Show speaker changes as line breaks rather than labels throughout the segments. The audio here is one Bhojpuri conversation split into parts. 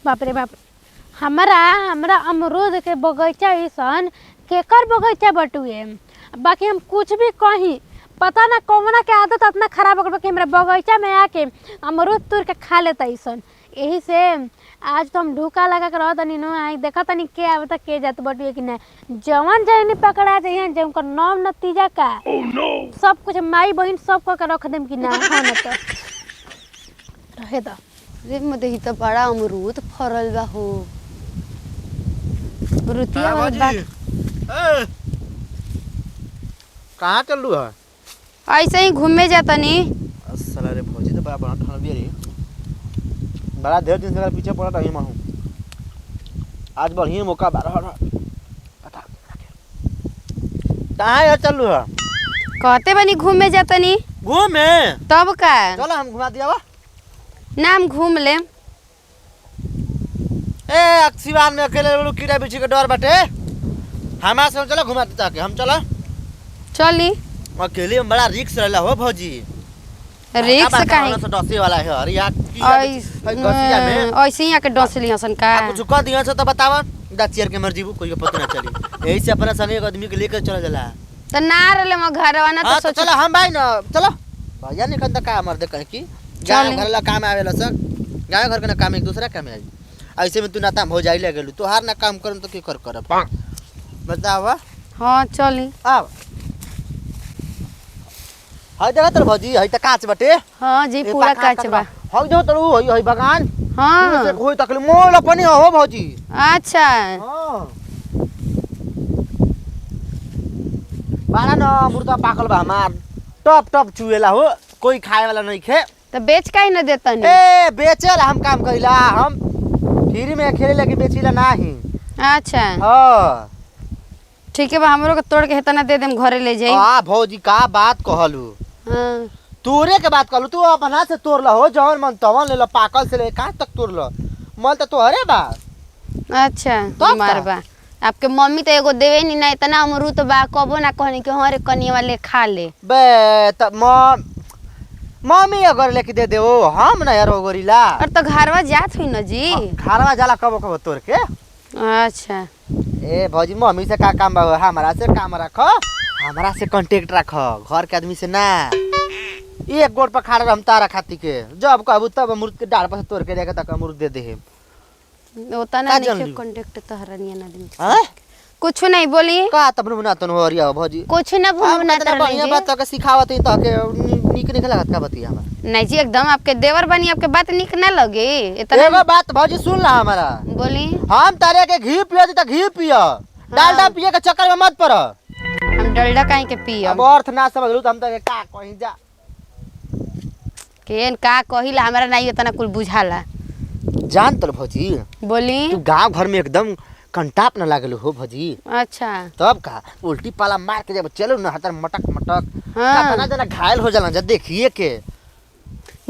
बाप रे बाप। हमरा हमरा अमरूद के बगीचा ऐसन केकर बगीचा बटुए, बाकी हम कुछ भी कहीं पता ना कौना के आदत इतना खराब हो गई कि हमरा बगीचा में आके अमरूद तोड़ के खा लेता ऐसन। यही से आज तो हम ढूका लगा कर रह तनी नो आई देखा तनी के आवता के जात बटुए कि ना जवन जनी पकड़ा जाइए जे उनका नाम नतीजा का सब कुछ माई बहन सब को के रख देम कि ना हाँ ना तो रहे दा
रे मदे ही तो बड़ा अमरूद फरल बा हो रुतिया वाला बात
कहाँ चल रहा है?
ऐसे ही घूमे जाता नी।
साला रे भौजी तो बड़ा बड़ा ठंड भी रही, बड़ा देर दिन से पीछे पड़ा रही मैं हूँ। आज बढ़िया मौका बारह कहाँ यार चल रहा?
कहते बनी घूमे जाता नी।
घूमे
तब का
चलो हम घुमा दिया वा।
नाम घूम ले।
ए अक्सीवान में अकेले लोग कीड़ा बिच्छी के डर बाटे, हमारे से चलो घुमाते जाके हम चलो।
चली
अकेले में बड़ा रिक्स रहला हो भौजी।
रिक्स काहे
से डसे वाला है अरे यार
ऐसे ही आके डस लिया सन का
कुछ कह दिया तो बतावा दा चेयर के मर्जी कोई के पता ना चली। यही से अपना संग एक आदमी के लेकर चला जाला
तो ना रहले म घरवा ना
हां
तो
तो चलो हम भाई ना चलो भैया ने कंदा का मर दे कहीं की गांव घर ला काम आवेला सब गांव घर के ना काम एक दूसरा काम आई। ऐसे में तू नाता हो जाई ले गेलू तो हर ना काम करम तो की करब बतावा।
हां चली
आ हाय देखा तर भौजी हई त काच बटे।
हां जी पूरा काच बा।
हई जो तरू हई बगान
हां
से कोई तकले मोल अपनी हो भौजी।
अच्छा
हां बारा न मुर्गा पाकल बा हमार टप टप चुएला हो कोई खाए वाला नहीं खे
तो बेच काहे न देता नी।
ए बेचेला हम काम कइला हम फ्री में खेले लगी बेचिला नाही।
अच्छा
हां
ठीक है बा हमरो के तोड़ के हेतना दे देम घरे ले जाई।
आ भौजी का बात कहलू
हां
तोरे के बात कहलू तू अपना से तोड़ला हो जवन मन तवन लेला पाकल से ले कहां तक तोड़ला मल त तोहरे बा।
अच्छा हमार बा आपके मम्मी तो एगो देवे नहीं ना इतना अमरूद बा कबो ना कहनी कि हमारे कनिया वाले खा ले
बे त मम्मी अगर लेके दे देओ हम ना यार गोरिला
और तो घरवा जात हुई न जी।
खारवा जाला कबो कबो तोड़ के।
अच्छा
ए भौजी मम्मी से का काम बा हमरा से काम रख हमरा से कांटेक्ट रख घर के आदमी से ना। एक गोड़ पर खड़ा हम तारा खाती के जब कहबू तब अमरूद के डाल पर तोड़ के लेके तक अमरूद दे दे
ओतना नहीं कांटेक्ट तो हरनिया ना दिन
हैं
कुछ नहीं बोली
का तब ना तन हो रिया भौजी
कुछ ना भूलना
ना बढ़िया बात के सिखावत त के निक निक लागत का बतिया हमरा
नहीं जी एकदम आपके देवर बनी आपके बात निक ना लगे इतना
एगो बात भौजी सुन ला हमारा
बोली
हम तारे के घी पियो त घी पियो डालडा पिए के चक्कर में मत पड़।
हम डलडा काहे के पियो
अब अर्थ ना समझलू त हम त का कहीं जा
केन का कहिला हमरा नहीं इतना कुल बुझाला
जान तर भौजी
बोली
तू गांव घर में एकदम कंटाप न लागल हो भौजी।
अच्छा
तब का उल्टी पाला मार के जब चलो न हतर मटक मटक
हाँ।
कितना जना घायल हो जाला जब देखिए के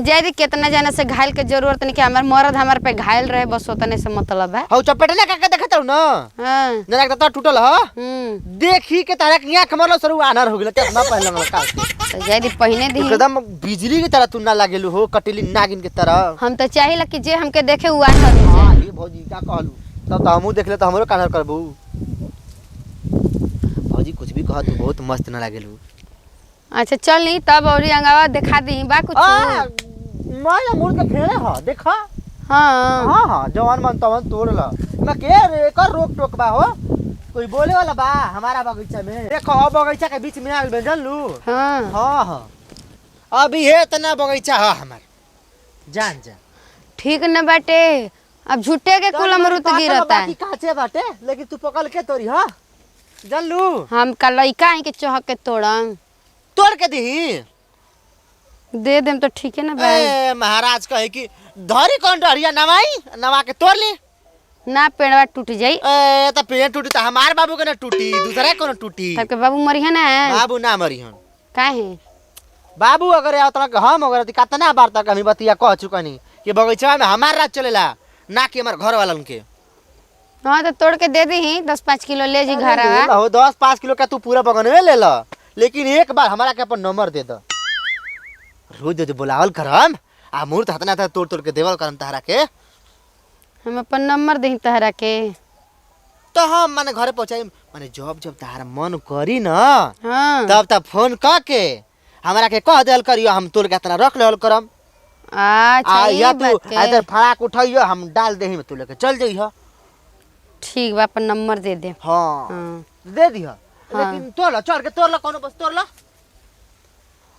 जैदी कितना जना से घायल के जरूरत नहीं कि हमार मर्द हमार पे घायल रहे बस उतने से मतलब है।
हौ चपेटले का देखत न
हां
जना त टूटल ह देखी के तारा के आंख मरलो सरू आनर हो गेल त ना पहले में का
तो जैदी पहिने दी
एकदम बिजली की तरह तू ना लागेलू हो कटिली नागिन के तरह।
हम तो चाहिला कि जे हमके देखे हुआ है
हां ये भौजी का कहलू तब त हमहू देखले त हमरो कानर करबू। भौजी कुछ भी कह तू बहुत मस्त ना लागेलू।
अच्छा चल नहीं तब और अंगावा दिखा दी बा कुछ
माया मुड़ के फेरे ह देखा।
हां
हां हां जवान मन तवन तोड़ला ना के रे कर रोक टोक बा हो कोई बोले वाला बा हमारा बगीचा में देखो अब बगीचा के बीच में आगल बे जानलू।
हां
हां हां अभी है तना बगीचा है हमार जान जा
ठीक न बाटे अब झूठे के कुल अमरूद गिरता है
काचे बाटे लेकिन तू पकड़ के तोरी हां जानलू
हम का लइका है के चहक के तोड़म
तोड़ के दी
दे देम तो ठीक है ना भाई।
ए महाराज कहे कि धरी कौन डरिया नवाई नवा के तोड़ ली
ना पेड़वा टूट जाई
ए त पेड़ टूटी त हमार बाबू के ना टूटी दूसरा के ना टूटी
सबके बाबू मरी है ना
बाबू ना मरी हन
काहे
बाबू अगर उतना हम अगर कितना बार तक हमें बतिया कह चुकनी कि बगीचा में हमार राज चलेला ना कि हमार घर वालन के।
हां तो तोड़ के दे दी 10-5 किलो ले जी घर आ
हो 10-5 किलो का तू पूरा बगन में ले ला लेकिन एक बार हमारा के अपन नंबर दे दो रोज जो बुलावल करम आ मूर्त हतना था तोड़ तोड़ के देवल करम तहरा के
हम अपन नंबर दही तहरा के।
तो हम माने घरे पहुंचाई माने जब जब तारा मन करी ना
हाँ
तब तब फोन क के हमरा के कह देल करियो, हम तोर के तना रख लेवल करम।
अच्छा
या
ये
तू
बात के।
इधर फड़ाक उठाइयो, हम डाल देही में तू लेके चल जइह।
ठीक बा, अपन नंबर दे दे।
हाँ
हाँ
दे दिह। लेकिन तोड़ ला, चढ़ के तोड़ ला, कोनो बस तोड़ ला।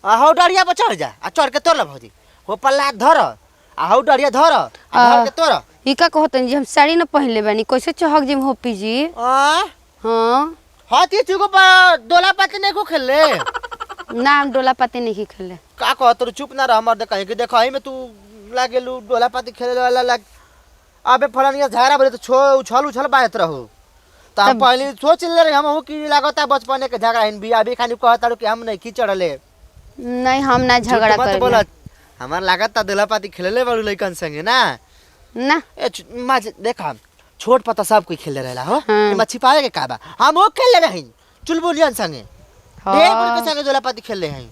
हो डरिया पर चढ़ जा आ चढ़ के तोड़ ला भौजी। हो पल्ला धर आ हो डरिया धर आ धर के तोड़।
ई का कहतन जी, हम साड़ी न पहनले बानी, कैसे चहक जिम होपी जी।
आ
हाँ
हाँ ती चुको डोला पाती नहीं को खेले।
ना हम डोला पाती नहीं खेले।
का कह तोर चुप ना रह मर्द, कहीं के देखो में तू लागेलू डोला पाती खेले वाला लाग। अबे फलानिया झगड़ा भरे तो उछल उछल बात रहो। तो हम पहले सोच ले रहे हम हो कि लागता बचपने के झगड़ा इन बिया भी खानी कहता कि हम नहीं खींचड़ले।
नहीं हम ना झगड़ा
मत
कर
बोला, हमार लागत डोला पाती खेले बारू लइकन संगे ना।
ना।
ए माज देखा छोट पता सब कोई खेले रहला हो।
हाँ।
एमा छिपावे के का बा, हम वो खेले रही चुलबुलियन संगे। ढेर बुल के संगे डोला पाती खेले हैं।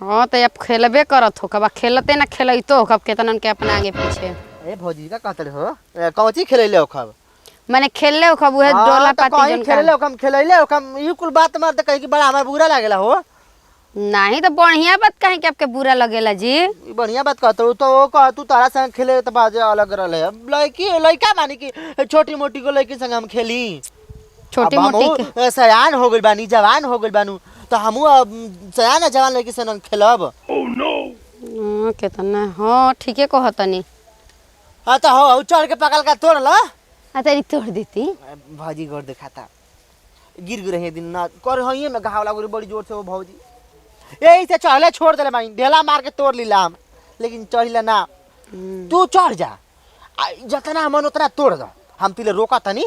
हाँ तो अब खेलबे करत हो, कब खेलते ना खेलई तो कब केतनन के अपना आगे पीछे।
ए भौजी का कहते हो कौची खेले हो खब?
माने खेलले हो कब उहे डोला पाती जन
खेले हम खेलैले हम ई कुल बात मार त कहीं कि बड़ा हमरा बुरा लागेला हो।
नहीं तो बढ़िया बात कहीं कि आपके बुरा लगेला जी।
ई बढ़िया बात कहतो तो वो कह तू तारा संग खेले त बाजे अलग रहले। लड़की लड़का मानी कि छोटी मोटी को लड़की संग हम खेली।
छोटी मोटी
सयान हो गइल बानी, जवान हो गइल बानू, तो हमहू सयान जवान लड़की संग खेलब। ओह नो
केतना। हाँ ठीके कहतनी।
हां तो हो चढ़ के पकड़ के तोड़ ल।
तेरी तोड़ देती
भाजी गोर दिखाता गिर गिर दिन ना कर हइए में घाव लागो बड़ी जोर से। वो भौजी यही से चढ़ले छोड़ देले माई, ढेला मार के तोड़ लीलाम, लेकिन चढ़ले ना। तू चढ़ जा, जितना मन उतना तोड़ दो, हम तिले रोका तनी।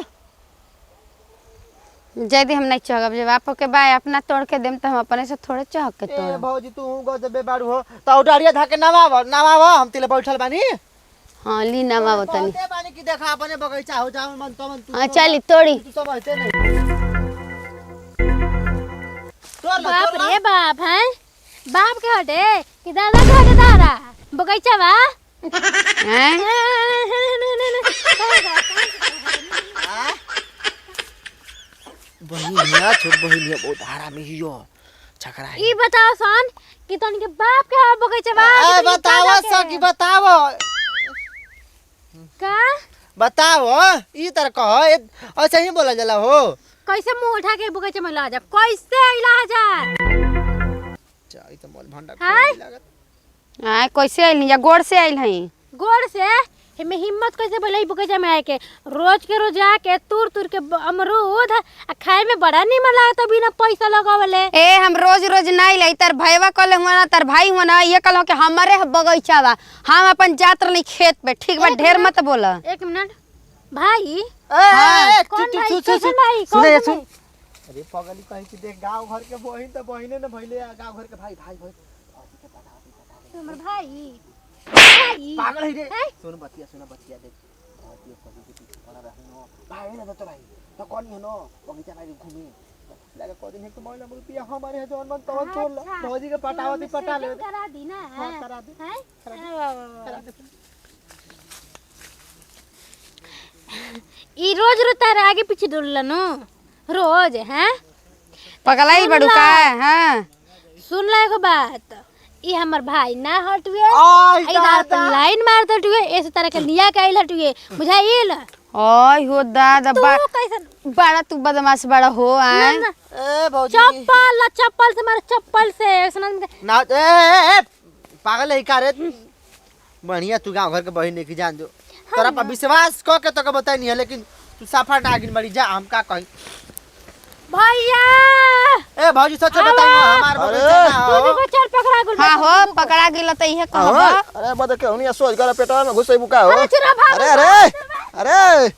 जयदी हम नहीं चहब, जब आप के बाय अपना तोड़ के देम तो हम अपने से थोड़े चहक के
ए
तोड़।
भौजी तू गो जबे बाड़ू हो तो डरिया धाके नवाव हम तिले बैठल बानी।
हाँ ली नामा बतानी।
बहुते बानी की देखा अपने बगीचा हो जाओ मन तो मन तू।
हाँ चली तोड़ी।
तू सब हते नहीं तोड़ ला
बाप
तोड़ ला।
रे बाप हैं, बाप के हटे कि दादा के हटे दादा बगीचा बा।
हैं?
बहिनिया छोट बहिनिया बहुत हरामी हियो छकरा है।
ई बताओ सन कि तन के बाप के हटे बगीचा बा।
ए बताओ सकी बताओ
का
बताओ ई तरह कह ऐसे ही बोला जाला हो।
कैसे मुंह उठा के बगीचा में ला जा, कैसे आइला जा?
ई तो मोल भंडा
हैं?
कोई लागत।
आय कैसे आइल या गोड़ से आइल हई?
गोड़ से हमें हिम्मत कैसे भले बगीचा में आए के रोज के रोज आके तूर तूर के अमरूद आ खाए में बड़ा निमन लागत बिना पैसा लगावले।
ए हम रोज रोज नहीं लाई, तार भाईवा कहले हुआ ना, तार भाई हुआ ना, ये कहलो कि हमारे बगीचा बा, हम अपन जात रही खेत पे। ठीक बा, ढेर मत बोला।
एक मिनट भाई।
ए
कौन भाई?
सुन
कैसन भाई?
सुन
कौन
सुन।
भाई?
अरे पगली कहीं कि देख गांव घर के बहिन त बहिने न भइले, गांव घर के भाई भाई भाई
हमर भाई भाई
पागल है रे।
हैं?
सुन बतिया देख भाई कभी के पीछे पड़ा रहनो भाई ना तो भाई तो कौन है नो बगीचा में घूमे लगा को दिन है तो मोला रुपया हमारे है जवन मन तवन छोड़ लो
अच्छा।
भौजी के पटावती पटा ले।
सेटिंग करा दी ना।
हां करा दे
हैं? अरे वाह, वाह, वाह। ई रोज रोज तारे आगे पीछे डोलनु रोज हैं।
पगलाई बड़ू का? हाँ
सुन ला एगो बात, ई हमर भाई ना हटुए,
आई
इधर अपन लाइन मार हटुए, ऐसे तरह के लिया के आइल हटुए, बुझाइल?
ओय हो दादा
तू
बा
कैसन
बड़ा तू बदमाश बड़ा हो। आय
ना,
ए भौजी
चप्पल से मारे चप्पल से सुना।
ना ए पागल है का रे। बढ़िया तू गांव घर के बहिन की जान जो तोरा पर विश्वास क के तो बताई नहीं है, लेकिन तू साफा नागिन मरी जा हम का कहीं।
भैया
ए भौजी सच बताई हमार बगीचा ना
तू
हो।
देखो चल पकड़ा गुल।
हाँ हो पकड़ा गेल त इहे कहबा।
अरे बद के हुनिया सोच कर पेटवा में घुसई बुका हो।
अरे चुरा भाग।
अरे अरे अरे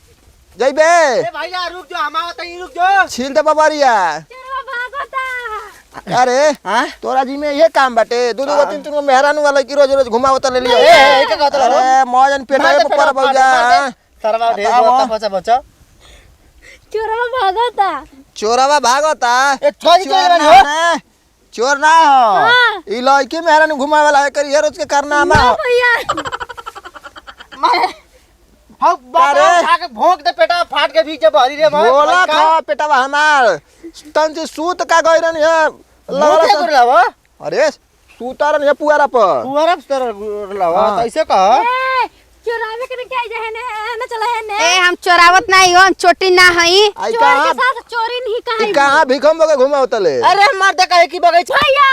जइबे
ए भैया रुक जो, हम आवत ही रुक जो।
छील दे बाबरिया।
चुरा भागता।
अरे
हां
तोरा जी में ये काम बाटे, दू दू तीन तीन मेहरानू वाला की रोज रोज घुमावत ले लियो।
ए के कहत रहो
अरे मौजन पेटवा पे पर बौजा।
सरवा ढेर बोलता बचा बचा।
चुरा भागता।
चोरवा भागता।
ए छोड़ी के
चोर
रहन
ना
हो।
है, चोर ना हो।
हाँ।
ई लड़की मेहरानू घुमावे वाला है, करी रोज के करना
ना
में।
भैया
हां बाप
अरे।
खा के भोंक दे पेटा फाट के भीजे भरी रे मैं
बोला खा पेटवा हमार तन से सूत का गई रहनी है
लगे कर लावा
अरे सूता रहनी है पुआरा पर
पुअरब तर लावा
हाँ।
ऐसे कह
ए चुरावे के क्या है ने चला है ने
ए हम चोरावत नहीं हो हम चोटी ना हई
आई
चोर
कहां
के साथ चोरी नहीं कहां
कहां भिखम बगे घुमावतले
अरे मर्द कहे की बगैचा
भैया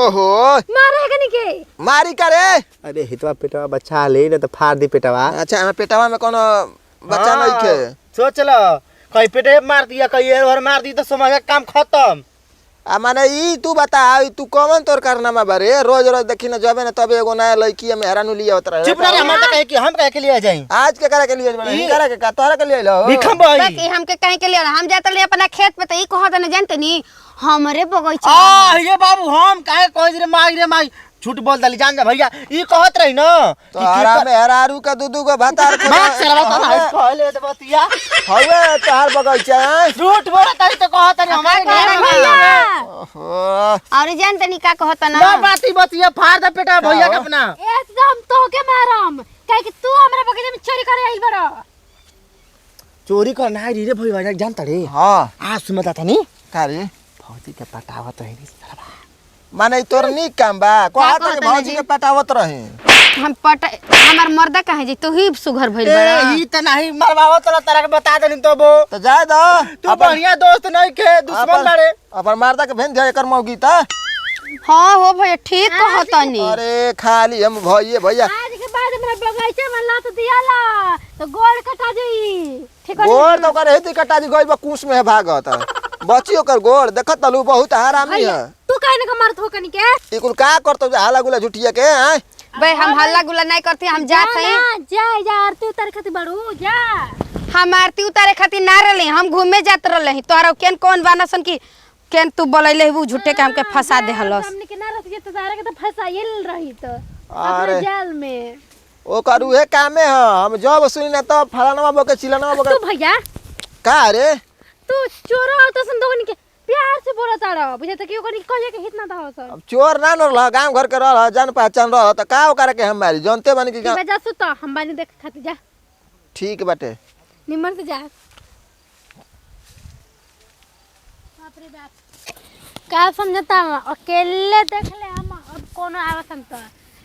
ओहो
मारेगा नहीं के
मारी करे
अरे हितवा पेटवा बच्चा ले न तो फाड़ दी पेटवा
अच्छा हमें पेटवा में कोनो बच्चा नहीं के
सोच लो कहीं पेटे मार दिया कहीं और मार दी तो समझ काम खत्म
आ माने ई तू बता तू कौन तोर कारनामा बारे रोज रोज देखी ना जबे ना तबे एगो नया लड़की में हैरान लिया होत रहे
चुप रह हम तो कहे कि हम कहे के लिए जाई
आज के करे के लिए बने
ई-
करे के का तोरा के लिए लो
भिखम
बस
भाई
ई हमके कहीं के लिए हम जात ले अपना खेत पे त ई कहत न जानते नी हमरे बगीचा
आ ये बाबू हम काहे कह रे माई झूठ बोल दली जान जा भैया ई कहत रही न
तो आराम में हरारू का दूधू का भातार को
बात चलवा तो ना कहले तो बतिया
हवे तार बगैचा
झूठ बोलत रही तो कहत रही हमारे घर में
भैया
ओहो
और जानते नी का कहत
ना
ना
बाती बतिया फाड़ दे पेटा भैया के अपना
एकदम तो के मारम काहे कि तू हमरा बगीचा में चोरी करे आइल बड़ा
चोरी करना है रे भैया जानता रे
हां
आज सुनता था नी
कारे
भौजी के पटावत है नी
माने तोर नीक काम बा कहत के
कहत
भौजी
जी?
के पटावत रहे
हम पट हमर मर्दा कहे जी तू ही सुघर भइल बड़ा
ई त नहीं मरवावत ला तारा के बता देनी तो बो
तो जाए दो
तू बढ़िया दोस्त नहीं के दुश्मन बारे
अपन मारदा के भेन दे एकर मौगी त
हां हो भैया ठीक कहत नी
अरे खाली हम भैया
आज के बाद हमरा बगीचा में लात दियाला तो गोड़ कटा जाई ठीक है
गोड़ तो कर हेती कटा जी गइल बा कुश में भागत बची ओकर गोड़ देखत तलू बहुत हरामी है
तू काहे न मारत हो कनी के
ई कुल का करतो जे हाला गुला झुटिया के हैं
बे हम हल्ला गुल्ला नहीं करती हम जात हई
जा जा आरती उतार खाती बड़ू जा
हम आरती उतारे खातिर ना रहले हम घूमे जात रहले तोहरा केन कौन बानसन की केन तू बोलैले हबू झूठे के हमके फंसा दे हलस
हमने के ना रहती तो तारा के तो फसाइल रही तो
अरे।
अपने जाल में
ओ करू हे कामे ह हम जब सुनी ना तो फलाना बके चिलाना
तू
बके
भैया
का रे
तू चोरो तो संदोगनी के प्यार से बोला तारा बुझे तो क्यों कनी कहे के हितना था सब
अब चोर ना न रह गांव घर के रह जान पहचान रह त का ओकरा के हम मारी जानते बन की
जा सुता हम बानी देख खाती जा
ठीक बाटे
निमन से जा बाप रे बाप का समझता हम अकेले देख ले हम अब कोनो आवसन त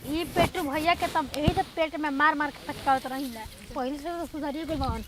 ई पेटू भैया के तब यही तो पेट में मार मार के पचकावत रही पहले से तो सुधरिए के बन